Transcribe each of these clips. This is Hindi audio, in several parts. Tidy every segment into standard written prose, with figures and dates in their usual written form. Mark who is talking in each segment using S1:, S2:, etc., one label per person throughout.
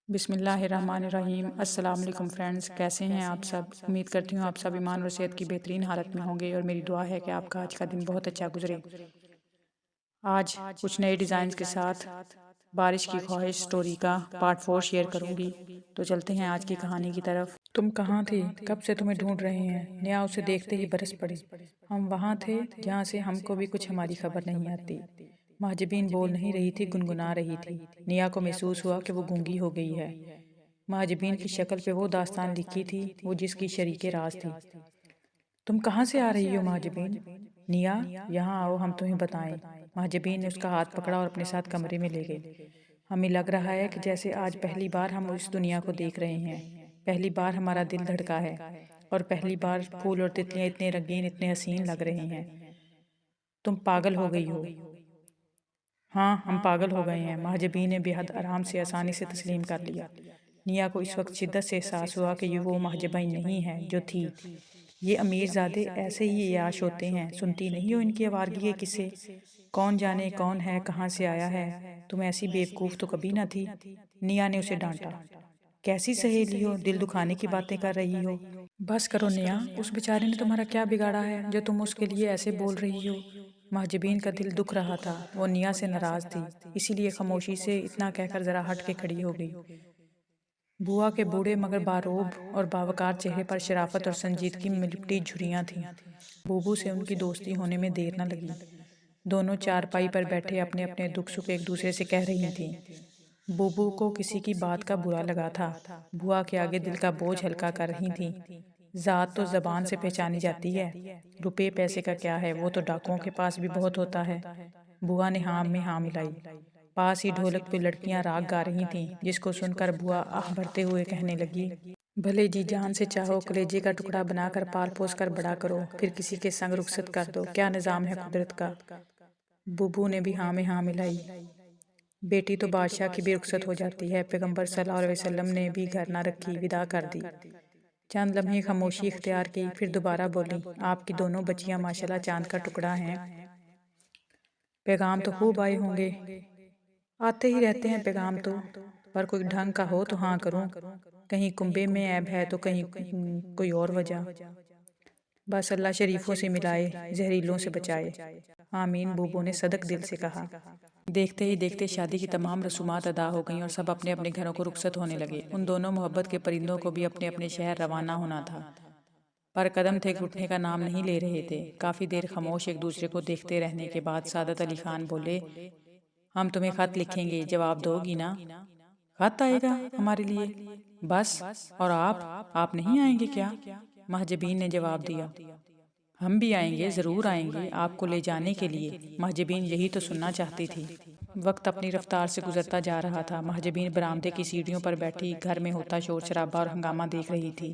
S1: बिस्मिल्लाहिर्रहमानिर्रहीम। अस्सलाम वालेकुम फ्रेंड्स, कैसे हैं आप सब। उम्मीद करती हूँ आप सब ईमान और सेहत की बेहतरीन हालत में होंगे और मेरी दुआ है कि आपका आज का दिन बहुत अच्छा गुजरे। आज कुछ नए डिज़ाइंस के साथ बारिश की ख्वाहिश स्टोरी का पार्ट 4 शेयर करूँगी। तो चलते हैं आज की कहानी की तरफ। तुम कहाँ थे? कब से तुम्हें ढूंढ रहे हैं। नेहा उसे देखते ही बरस पड़ी। हम वहाँ थे जहाँ से हमको भी कुछ हमारी खबर नहीं आती। महजबीन बोल नहीं रही थी, गुनगुना रही थी। नेहा को महसूस हुआ कि वो गूंगी हो गई है। महजबीन की शक्ल पे वो दास्तान लिखी थी, वो जिसकी शरीके राज थी। तुम कहाँ से आ रही हो महजबीन? निया, यहाँ आओ, हम तुम्हें बताएं। महजबीन ने उसका हाथ पकड़ा और अपने साथ कमरे में ले गई। हमें लग रहा है कि जैसे आज पहली बार हम इस दुनिया को देख रहे हैं। पहली बार हमारा दिल धड़का है और पहली बार फूल और तितलियां इतने रंगीन, इतने हसीन लग रहे हैं। तुम पागल हो गई हो। हाँ, हम पागल हो गए हैं, महजबीन ने बेहद आराम से आसानी से तस्लीम कर लिया। निया को इस वक्त शिद्दत से एहसास हुआ कि ये वो महजबीन नहीं है जो थी। ये अमीरजादे ऐसे ही याश होते हैं, सुनती नहीं हो इनकी आवारगी के किस्से। कौन जाने कौन है, कहाँ से आया है। तुम ऐसी बेवकूफ़ तो कभी ना थी। निया ने उसे डांटा। कैसी सहेली हो, दिल दुखाने की बातें कर रही हो। बस करो निया, उस बेचारे ने तुम्हारा क्या बिगाड़ा है जो तुम उसके लिए ऐसे बोल रही हो। महजबीन का दिल दुख रहा था, वो निया से नाराज थी, इसीलिए खामोशी से इतना कहकर जरा हट के खड़ी हो गई। बुआ के बूढ़े मगर बारोब और बावकार चेहरे पर शराफत और संजीदगी में लिपटी झुर्रियां थीं। बूबू से उनकी दोस्ती होने में देर न लगी। दोनों चारपाई पर बैठे अपने अपने दुख सुख एक दूसरे से कह रही थीं। बूबू को किसी की बात का बुरा लगा था। बुआ के आगे दिल का बोझ हल्का कर रही थीं। जात तो जबान से पहचानी जाती है, रुपये पैसे का क्या है, वो तो डाकुओं के पास भी बहुत होता है। बुआ ने हाँ में हाँ मिलाई। पास ही ढोलक पे लड़कियां राग गा रही थीं, जिसको सुनकर बुआ आह भरते हुए कहने लगी। भले जी जान से चाहो कलेजे का टुकड़ा बनाकर पाल पोस कर बड़ा करो, फिर किसी के संग रुखसत कर दो, क्या निजाम है कुदरत का। बुबू ने भी हाँ में हाँ मिलाई। बेटी तो बादशाह की भी रुखसत हो जाती है, पैगंबर सल्लल्लाहु अलैहि वसल्लम ने भी घर ना रखी, विदा कर दी। चंद लम्हे खामोशी इख्तियार की, फिर दोबारा बोली। आपकी दोनों बच्चियां माशाल्लाह चांद का टुकड़ा हैं। पैगाम तो खूब आए होंगे। आते ही रहते हैं पैगाम तो, पर कोई ढंग का हो तो हाँ करूं। कहीं कुंबे में ऐब है तो कहीं कोई और वजह। बस अल्लाह शरीफों से मिलाए, जहरीलों से बचाए। आमीन, बूबो ने सदक दिल से कहा। देखते ही देखते शादी की तमाम रसूमात अदा हो गईं और सब अपने अपने घरों को रुखसत होने लगे। उन दोनों मोहब्बत के परिंदों को भी अपने अपने शहर रवाना होना था, पर कदम थे घुटने का नाम नहीं ले रहे थे। काफ़ी देर खामोश एक दूसरे को देखते रहने के बाद सादत अली खान बोले। हम तुम्हें खत लिखेंगे, जवाब दोगी ना? खत आएगा हमारे लिए? बस, और आप नहीं आएंगे क्या? महजबीन ने जवाब दिया। हम भी आएंगे, ज़रूर आएंगे, आपको ले जाने के लिए। महजबीन यही तो सुनना चाहती थी। वक्त अपनी रफ्तार से गुजरता जा रहा था। महजबीन बरामदे की सीढ़ियों पर बैठी घर में होता शोर शराबा और हंगामा देख रही थी।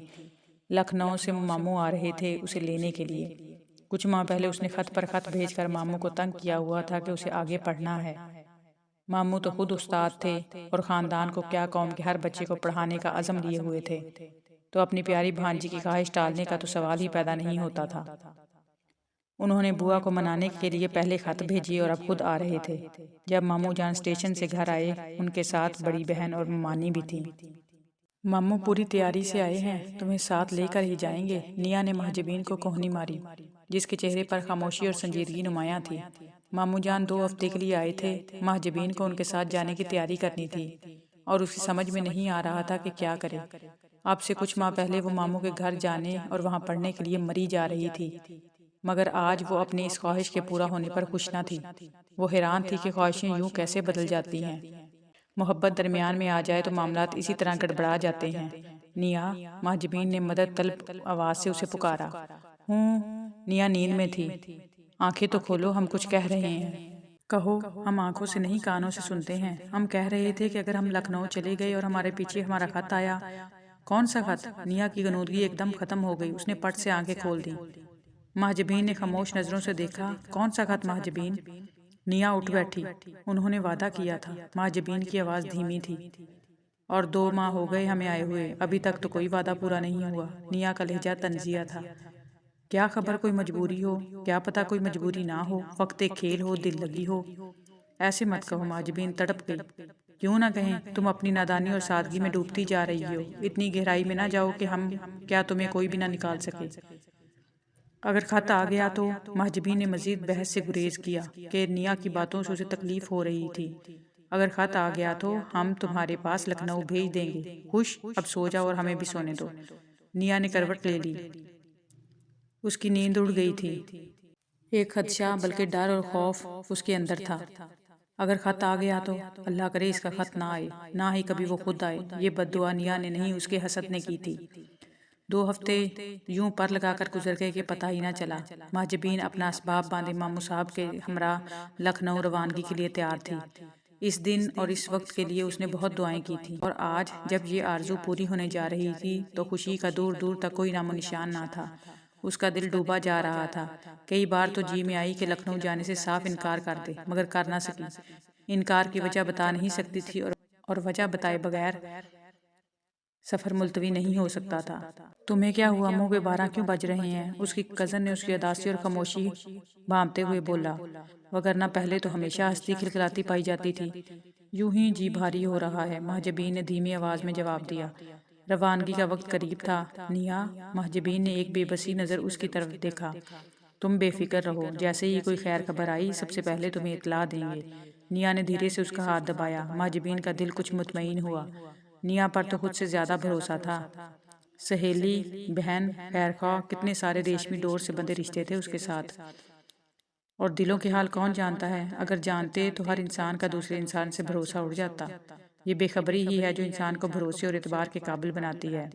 S1: लखनऊ से मामू आ रहे थे उसे लेने के लिए। कुछ माह पहले उसने खत पर खत भेजकर मामू को तंग किया हुआ था कि उसे आगे पढ़ना है। मामू तो खुद उस्ताद थे और ख़ानदान को क्या कौम के हर बच्चे को पढ़ाने का अज़म लिए हुए थे, तो अपनी प्यारी भांजी की ख्वाहिश टालने का तो सवाल ही पैदा नहीं होता था। उन्होंने बुआ को मनाने के लिए पहले खत भेजी और अब खुद आ रहे थे। जब मामू जान स्टेशन से घर आए, उनके साथ बड़ी बहन और मानी भी थी। मामू पूरी तैयारी से आए हैं, तुम्हें साथ लेकर ही जाएंगे। निया ने महजबीन को कोहनी मारी, जिसके चेहरे पर खामोशी और संजीदगी नुमायां थी। मामू जान 2 हफ्ते के लिए आए थे। महजबीन को उनके साथ जाने की तैयारी करनी थी और उसे समझ में नहीं आ रहा था कि क्या करे। अब से कुछ माह पहले वो मामू के घर जाने और वहाँ पढ़ने के लिए मरी जा रही थी, मगर आज वो अपनी इस ख्वाहिश के पूरा होने पर खुश न थी। वो हैरान थी कि ख्वाहिशें यूं कैसे बदल जाती हैं। मोहब्बत दरमियान में आ जाए तो मामलात इसी तरह गड़बड़ा जाते हैं। निया, महजबीन ने मदद तलब आवाज़ से उसे पुकारा। हूँ। निया नींद में थी। आंखें तो खोलो, हम कुछ कह रहे हैं। कहो। हम आंखों से नहीं कानों से सुनते हैं। हम कह रहे थे कि अगर हम लखनऊ चले गए और हमारे पीछे हमारा खत आया। कौन सा खत? निया की गनूदगी एकदम खत्म हो गई, उसने पट से आंखें खोल दी। महजबीन ने खामोश नजरों से देखा। कौन सा खत महजबीन? निया उठ बैठी। उन्होंने वादा किया था। महजबीन की आवाज़ धीमी थी। और 2 माह हो गए हमें आए हुए, अभी तक तो कोई वादा पूरा नहीं हुआ। निया का लहजा तंजिया था। क्या खबर कोई मजबूरी हो, क्या पता कोई मजबूरी ना हो, वक्त एक खेल हो, दिल लगी हो। ऐसे मत कहो, महजबीन तड़प गई। क्यों ना कहें, तुम अपनी नादानी और सादगी में डूबती जा रही हो। इतनी गहराई में ना जाओ कि हम क्या तुम्हें कोई भी ना निकाल सके। अगर खत आ गया तो? महजबी ने मजीद बहस से गुरेज किया कि निया की बातों से उसे तकलीफ हो रही थी। अगर खत आ गया तो हम तुम्हारे पास लखनऊ भेज देंगे। खुश, अब सो जाओ और हमें भी सोने दो। निया ने करवट ले ली। उसकी नींद उड़ गई थी। एक खदशा बल्कि डर और खौफ उसके अंदर था। अगर खत आ गया तो? अल्लाह करे इसका खत ना आए, ना ही कभी वो खुद आए। ये बद्दुआ निया ने नहीं, उसके हसद ने की थी। 2 हफ्ते यूं पर लगाकर गुजर गए कि पता ही ना चला। महजबीन अपना असबाब बांधे मामू साहब के हमरा लखनऊ रवानगी के लिए तैयार थी। इस दिन और इस वक्त के लिए उसने बहुत दुआएं की थी, और आज जब ये आरजू पूरी होने जा रही थी तो खुशी का दूर दूर तक कोई नामो निशान ना था। उसका दिल डूबा जा रहा था। कई बार तो जी में आई कि लखनऊ जाने से साफ इनकार कर दे, मगर कर ना सकी। इनकार की वजह बता नहीं सकती थी, और वजह बताए बगैर सफर मुलतवी नहीं हो सकता था। तुम्हें क्या हुआ? मुंह पे 12 क्यों बज रहे हैं? उसकी कजन ने उसकी अदासी और खामोशी भांपते हुए बोला। वगरना पहले तो हमेशा हंसती खिलखिलाती पाई जाती थी। यूं ही जी भारी हो रहा है, महजबीन ने धीमी आवाज में जवाब दिया। रवानगी का वक्त करीब था। निया, महजबीन ने एक बेबसी नजर उसकी तरफ देखा। तुम बेफिक्र रहो, जैसे ही कोई खैर खबर आई सबसे पहले तुम्हें इत्तला देंगे। निया ने धीरे से उसका हाथ दबाया। महजबीन का दिल कुछ मुतमईन हुआ। निया पर तो खुद से ज्यादा भरोसा था। सहेली, बहन, खैरख्वाह, कितने सारे रेशमी डोर से बंधे रिश्ते थे उसके साथ। और दिलों के हाल कौन जानता है? अगर जानते तो हर इंसान का दूसरे इंसान से भरोसा उड़ जाता। ये बेखबरी ही है जो इंसान को भरोसे और एतबार के काबिल बनाती है।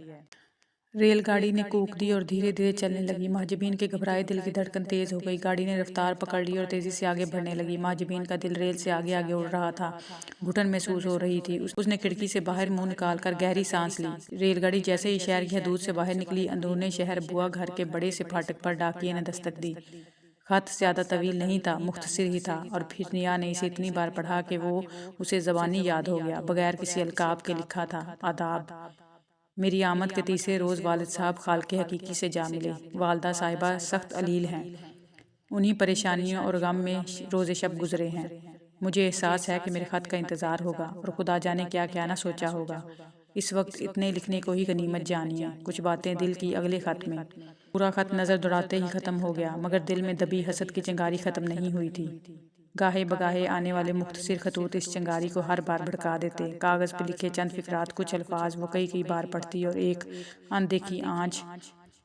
S1: रेलगाड़ी ने कूक दी और धीरे धीरे चलने लगी। महजबीन के घबराए दिल की धड़कन तेज हो गई। गाड़ी ने रफ्तार पकड़ ली और तेजी से आगे बढ़ने लगी। महजबीन का दिल रेल से आगे आगे उड़ रहा था। घुटन महसूस हो रही थी। उसने खिड़की से बाहर मुंह निकालकर गहरी सांस ली। रेलगाड़ी जैसे ही शहर की हदूद से बाहर निकली, अंदरूनी शहर बुआ घर के बड़े से फाटक पर डाकिये ने दस्तक दी। खत ज्यादा तवील नहीं था, मुख्तसर ही था, और फिर निया ने इसे इतनी बार पढ़ा कि वो उसे जबानी याद हो गया, बगैर किसी अलकाब के लिखा था। आदाब। मेरी आमद के तीसरे रोज़ वालिद साहब खालके हकीकी से जा मिले। वालदा साहिबा सख्त अलील हैं। उन्हीं परेशानियों और गम में रोज़े शब गुजरे हैं। मुझे एहसास है कि मेरे ख़त का इंतज़ार होगा, और खुदा जाने क्या क्या ना सोचा होगा। इस वक्त इतने लिखने को ही गनीमत जानिए। कुछ बातें दिल की अगले ख़त में। पूरा ख़त नज़र दौड़ाते ही ख़त्म हो गया, मगर दिल में दबी हसद की चिंगारी ख़त्म नहीं हुई थी। गाहे बगाहे आने वाले मुख्तसर खतूत इस चिंगारी को हर बार भड़का देते। कागज़ पर लिखे चंद फिकरात, कुछ अल्फाज वो कई कई बार पढ़ती और एक अनदेखी आँच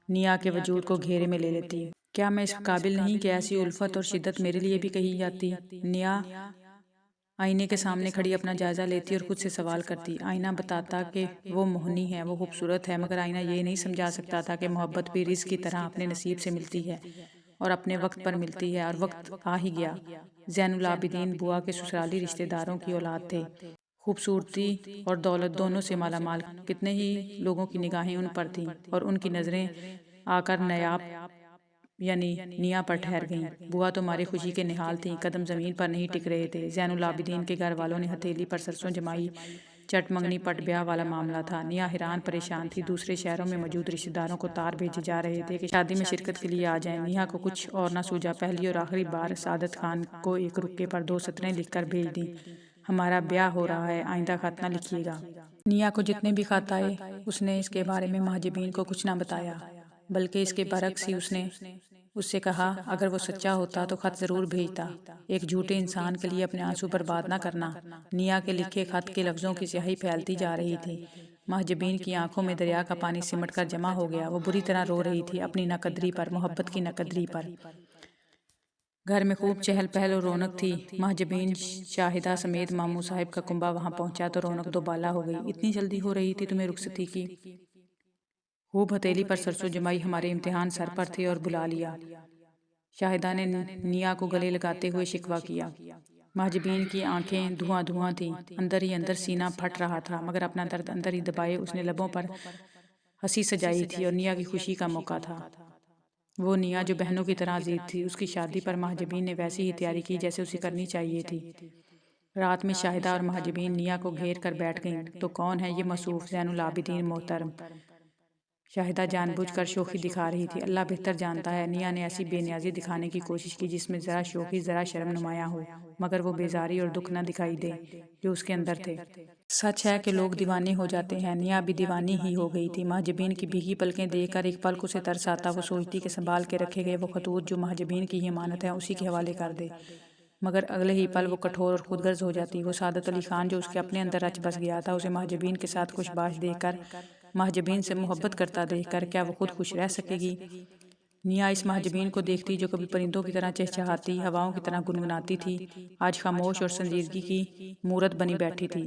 S1: निया के वजूद को घेरे में ले लेती। क्या मैं इस काबिल नहीं कि ऐसी उल्फत और शिद्दत मेरे लिए भी कही जाती? निया आईने के सामने खड़ी अपना जायजा लेती और खुद से सवाल करती। आईना बताता कि वो मोहनी है, वो खूबसूरत है, मगर आईना ये नहीं समझा सकता था कि मोहब्बत भी रिज़्क़ की तरह अपने नसीब से मिलती है और अपने वक्त पर मिलती है। और वक्त आ ही गया। ज़ैनुल आबिदीन बुआ के ससुराली रिश्तेदारों की औलाद थे। खूबसूरती और दौलत दोनों से मालामाल। कितने ही लोगों की निगाहें उन पर थीं, और उनकी नज़रें आकर नायाब यानी निया पर ठहर गईं। बुआ तो मारे खुशी के निहाल थीं, कदम ज़मीन पर नहीं टिक रहे थे। ज़ैनुल आबिदीन के घर वालों ने हथेली पर सरसों जमाई। चट मंगनी पट ब्याह वाला मामला था। निया हैरान परेशान थी। दूसरे शहरों में मौजूद रिश्तेदारों को तार भेजे जा रहे थे कि शादी में शिरकत के लिए आ जाएं। निया को कुछ और ना सूझा। पहली और आखिरी बार सादत खान को एक रुक्के पर 2 सतरें लिखकर भेज दी। हमारा ब्याह हो रहा है, आइंदा खत ना लिखिएगा। निया को जितने भी खत आए, उसने इसके बारे में महजबीन को कुछ ना बताया, बल्कि इसके बरक्स ही उसने उससे कहा अगर वो सच्चा होता तो खत जरूर भेजता। एक झूठे इंसान के लिए अपने आंसू बर्बाद ना करना। निया के लिखे खत के लफ्जों की स्याही फैलती जा रही थी। महजबीन की आंखों में दरिया का पानी सिमट कर जमा हो गया। वो बुरी तरह रो रही थी, अपनी नाकदरी पर, मोहब्बत की नाकदरी पर। घर में खूब चहल पहल और रौनक थी। महजबीन शाहिदा समेत मामू साहिब का कुंबा वहां पहुंचा तो रौनक दोबाला हो गई। इतनी जल्दी हो रही थी तुम्हें रुखसती की? खूब हथेली पर सरसों जमाई। हमारे इम्तिहान सर पर थे और बुला लिया। शाहिदा ने निया को गले लगाते हुए शिकवा किया। महजबीन की आंखें धुआं धुआं थीं। अंदर ही अंदर सीना फट रहा था, मगर अपना दर्द अंदर ही दबाए उसने लबों पर हंसी सजाई थी, और निया की खुशी का मौका था। वो निया जो बहनों की तरह अजीज थी। उसकी शादी पर महजबीन ने वैसी ही तैयारी की जैसे उसे करनी चाहिए थी। रात में शाहिदा और महजबीन निया को घेर कर बैठ गईं। तो कौन है ये मसूफ ज़ैनुल आबिदीन मोहतरम? शाहिदा जानबूझकर शोखी दिखा रही थी। अल्लाह बेहतर जानता है। निया ने ऐसी बेनियाजी दिखाने की कोशिश की जिसमें ज़रा शोखी ज़रा शर्म नुमाया हो, मगर वो बेजारी और दुख न दिखाई दे जो उसके अंदर थे। सच है कि लोग दीवाने हो जाते हैं। निया भी दीवानी ही हो गई थी। महजबीन की भीगी पलकें देखकर एक पल को उसे तरस आता। वो सोचती कि संभाल के रखे गए वो खतूत जो महजबीन की ही अमानत है उसी के हवाले कर दे, मगर अगले ही पल वो कठोर और खुदगर्ज हो जाती। वो सादत अली खान जो उसके अपने अंदर रच बस गया था, उसे महजबीन के साथ खुशबाश देखकर, महजबीन से मोहब्बत करता देखकर क्या वो खुद खुश रह सकेगी? निया इस महजबीन को देखती जो कभी परिंदों की तरह चहचहाती, हवाओं की तरह गुनगुनाती थी, आज खामोश और संजीदगी की मूरत बनी बैठी थी।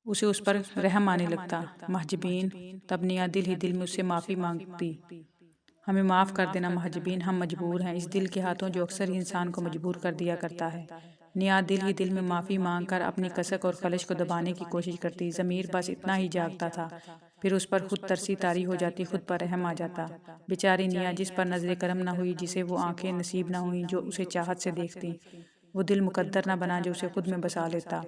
S1: उसे उस पर रहम आने लगता। महजबीन, तब निया दिल ही दिल में उससे माफ़ी मांगती। हमें माफ़ कर देना महजबीन, हम मजबूर हैं। इस दिल के हाथों जो अक्सर ही इंसान को मजबूर कर दिया करता है। निया दिल ही दिल में माफ़ी मांगकर अपनी कसक और खलिश को दबाने की कोशिश करती। ज़मीर बस इतना ही जागता था, फिर उस पर खुद तरसी तारी हो जाती, खुद पर रहम आ जाता। बेचारी निया जिस पर नजर करम न हुई, जिसे वो आंखें नसीब न हुई जो उसे चाहत से देखती, वो दिल मुकद्दर न बना जो उसे खुद में बसा लेता।